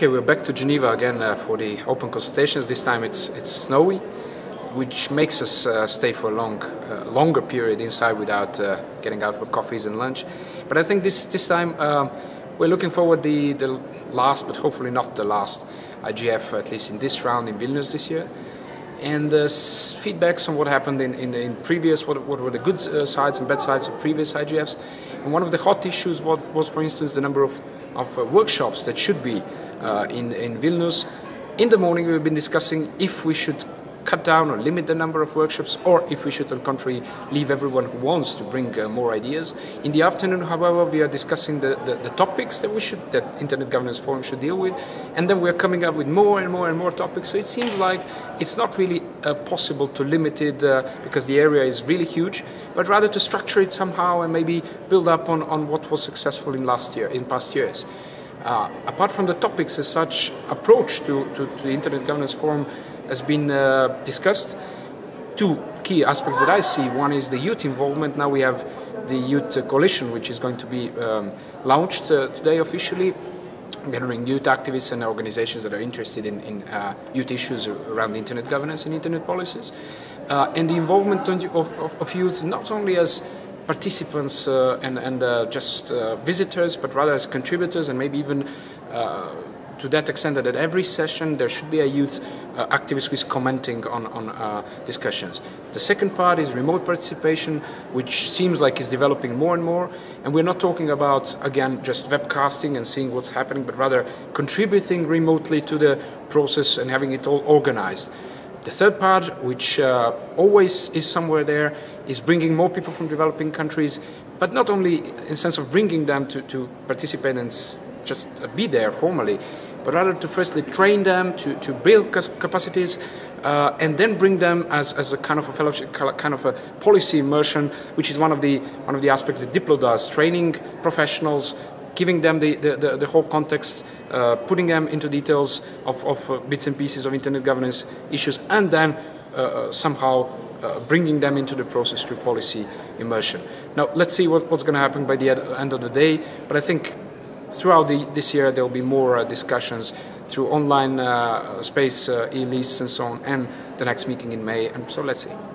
Okay, we're back to Geneva again for the open consultations. This time it's snowy, which makes us stay for a longer period inside without getting out for coffees and lunch. But I think this time we're looking forward the last, but hopefully not the last, IGF, at least in this round in Vilnius this year. And feedbacks on what happened in previous, what were the good sides and bad sides of previous IGFs. And one of the hot issues was for instance, the number of workshops that should be in Vilnius. In the morning, we've been discussing if we should cut down or limit the number of workshops, or if we should, on the contrary, leave everyone who wants to bring more ideas. In the afternoon, however, we are discussing the topics that Internet Governance Forum should deal with, and then we're coming up with more and more topics. So it seems like it's not really possible to limit it because the area is really huge, but rather to structure it somehow and maybe build up on what was successful in past years. Apart from the topics as such, approach to the Internet Governance Forum has been discussed. Two key aspects that I see. One is the youth involvement. Now we have the Youth Coalition, which is going to be launched today officially, gathering youth activists and organizations that are interested in youth issues around Internet governance and Internet policies. And the involvement of youth not only as participants and just visitors, but rather as contributors, and maybe even to that extent that at every session there should be a youth activist who is commenting on discussions. The second part is remote participation, which seems like is developing more and more, and we're not talking about, again, just webcasting and seeing what's happening, but rather contributing remotely to the process and having it all organized. The third part, which always is somewhere there, is bringing more people from developing countries, but not only in the sense of bringing them to participate and just be there formally, but rather to firstly train them, to build capacities, and then bring them as a kind of a fellowship, kind of a policy immersion, which is one of the aspects that Diplo does, training professionals, giving them the whole context, putting them into details of bits and pieces of Internet governance issues, and then somehow bringing them into the process through policy immersion. Now, let's see what's going to happen by the end of the day, but I think throughout this year there will be more discussions through online space, e-lists and so on, and the next meeting in May, and so let's see.